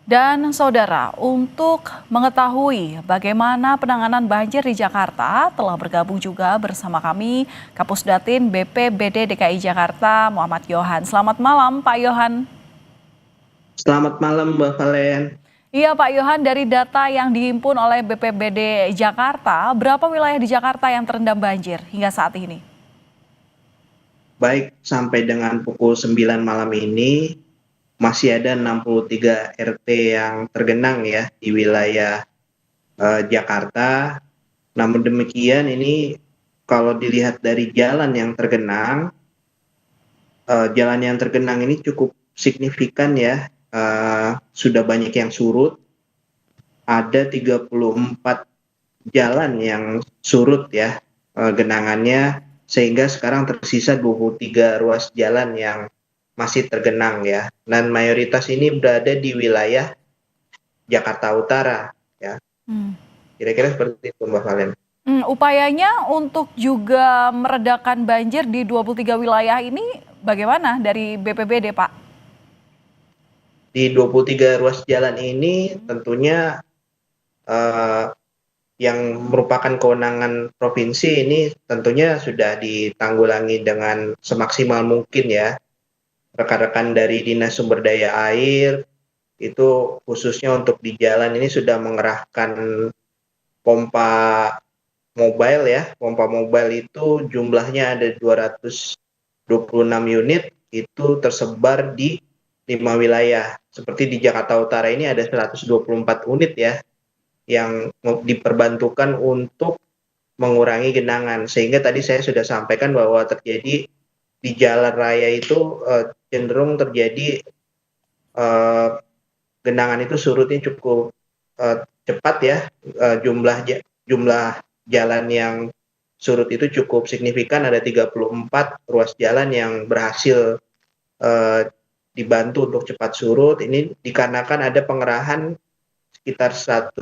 Dan saudara, untuk mengetahui bagaimana penanganan banjir di Jakarta, telah bergabung juga bersama kami Kapusdatin BPBD DKI Jakarta Muhammad Yohan. Selamat malam Pak Yohan. Selamat malam Mbak Valen. Iya Pak Yohan, dari data yang dihimpun oleh BPBD Jakarta, berapa wilayah di Jakarta yang terendam banjir hingga saat ini? Baik, sampai dengan pukul 9 malam ini masih ada 63 RT yang tergenang ya di wilayah Jakarta. Namun demikian ini kalau dilihat dari jalan yang tergenang ini cukup signifikan ya. Sudah banyak yang surut. Ada 34 jalan yang surut ya genangannya, sehingga sekarang tersisa 23 ruas jalan yang masih tergenang ya, dan mayoritas ini berada di wilayah Jakarta Utara ya. Hmm. Kira-kira seperti itu Mbak Valen. Upayanya untuk juga meredakan banjir di 23 wilayah ini bagaimana dari BPBD Pak? Di 23 ruas jalan ini tentunya eh, yang merupakan kewenangan provinsi ini tentunya sudah ditanggulangi dengan semaksimal mungkin ya. Rekan-rekan dari Dinas Sumber Daya Air itu khususnya untuk di jalan ini sudah mengerahkan pompa mobile ya. Pompa mobile itu jumlahnya ada 226 unit, itu tersebar di 5 wilayah. Seperti di Jakarta Utara ini ada 124 unit ya yang diperbantukan untuk mengurangi genangan. Sehingga tadi saya sudah sampaikan bahwa terjadi di jalan raya itu cenderung terjadi eh, genangan itu surutnya cukup cepat ya. Jumlah jalan yang surut itu cukup signifikan, ada 34 ruas jalan yang berhasil eh, dibantu untuk cepat surut. Ini dikarenakan ada pengerahan sekitar 124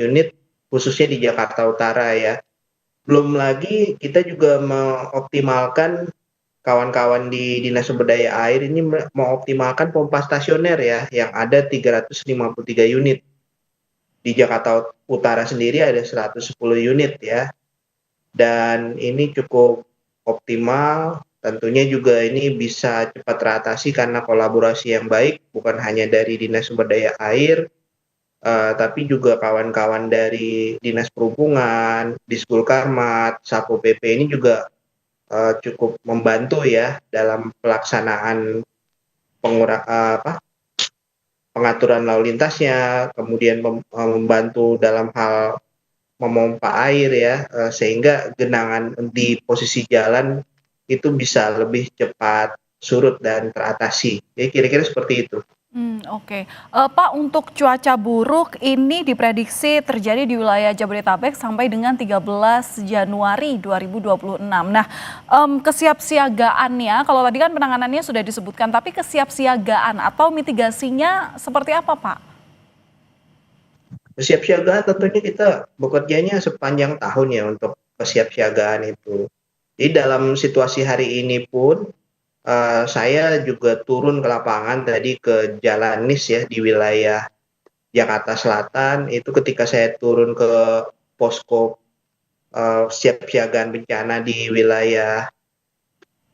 unit khususnya di Jakarta Utara ya. Belum lagi kita juga mengoptimalkan, kawan-kawan di Dinas Sumber Daya Air ini mengoptimalkan pompa stasioner ya, yang ada 353 unit. Di Jakarta Utara sendiri ada 110 unit ya. Dan ini cukup optimal. Tentunya juga ini bisa cepat teratasi karena kolaborasi yang baik, bukan hanya dari Dinas Sumber Daya Air, tapi juga kawan-kawan dari Dinas Perhubungan, Disbul Karmat, Satpol PP ini juga cukup membantu ya dalam pelaksanaan pengaturan lalu lintasnya, kemudian membantu dalam hal memompa air ya, sehingga genangan di posisi jalan itu bisa lebih cepat surut dan teratasi. Jadi kira-kira seperti itu. Oke. Pak, untuk cuaca buruk ini diprediksi terjadi di wilayah Jabodetabek sampai dengan 13 Januari 2026. Nah, kesiapsiagaannya, kalau tadi kan penanganannya sudah disebutkan, tapi kesiapsiagaan atau mitigasinya seperti apa, Pak? Kesiapsiagaan tentunya kita bekerjanya sepanjang tahun ya untuk kesiapsiagaan itu. Jadi dalam situasi hari ini pun saya juga turun ke lapangan tadi ke Jalan Nis ya di wilayah Jakarta Selatan. Itu ketika saya turun ke posko siapsiagaan bencana di wilayah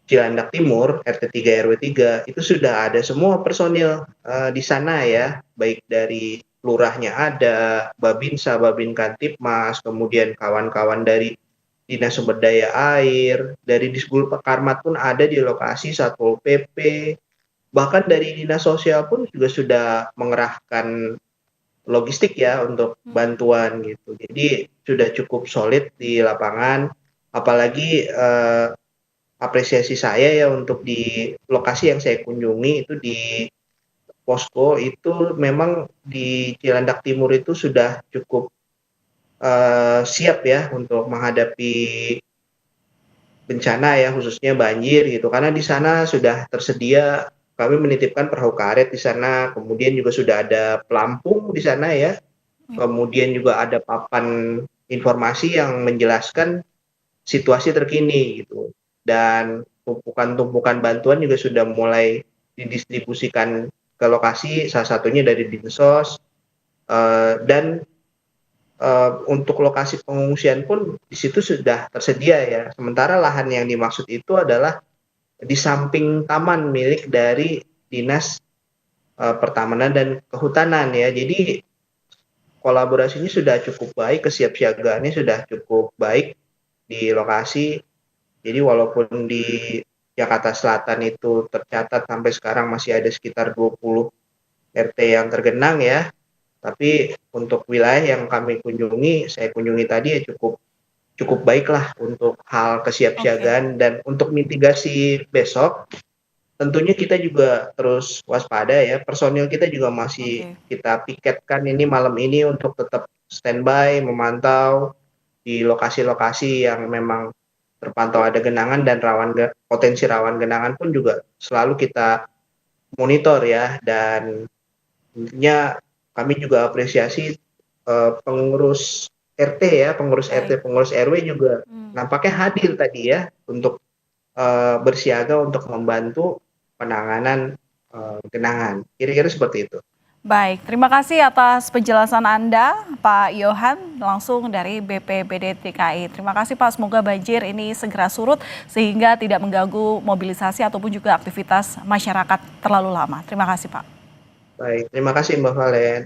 Cilandak Timur, RT 3 RW 3, itu sudah ada semua personil di sana ya, baik dari lurahnya ada, Babinsa, Babin Kantipmas, kemudian kawan-kawan dari Dinas Sumber Daya Air, dari Disbul Karmat pun ada di lokasi, Satpol PP, bahkan dari Dinas Sosial pun juga sudah mengerahkan logistik ya untuk bantuan gitu. Jadi sudah cukup solid di lapangan, apalagi apresiasi saya ya untuk di lokasi yang saya kunjungi itu di posko itu memang di Cilandak Timur itu sudah cukup siap ya untuk menghadapi bencana ya, khususnya banjir gitu, karena di sana sudah tersedia, kami menitipkan perahu karet di sana, kemudian juga sudah ada pelampung di sana ya, kemudian juga ada papan informasi yang menjelaskan situasi terkini gitu. Dan tumpukan-tumpukan bantuan juga sudah mulai didistribusikan ke lokasi, salah satunya dari Dinsos, dan untuk lokasi pengungsian pun di situ sudah tersedia ya. Sementara lahan yang dimaksud itu adalah di samping taman milik dari Dinas Pertamanan dan Kehutanan ya. Jadi kolaborasinya sudah cukup baik, kesiapsiagaannya sudah cukup baik di lokasi. Jadi walaupun di Jakarta Selatan itu tercatat sampai sekarang masih ada sekitar 20 RT yang tergenang ya, tapi untuk wilayah yang saya kunjungi tadi ya cukup cukup baiklah untuk hal Oke, kesiapsiagaan, dan untuk mitigasi besok tentunya kita juga terus waspada ya, personil kita juga masih oke. kita piketkan ini malam ini untuk tetap standby memantau di lokasi-lokasi yang memang terpantau ada genangan dan potensi rawan genangan pun juga selalu kita monitor ya. Dan tentunya kami juga apresiasi pengurus RT ya, pengurus Baik. RT, pengurus RW juga Hmm. nampaknya hadir tadi ya untuk bersiaga untuk membantu penanganan genangan. Kira-kira seperti itu. Baik, terima kasih atas penjelasan Anda, Pak Yohan, langsung dari BPBD DKI. Terima kasih Pak, semoga banjir ini segera surut sehingga tidak mengganggu mobilisasi ataupun juga aktivitas masyarakat terlalu lama. Terima kasih Pak. Baik, terima kasih Mbak Valen.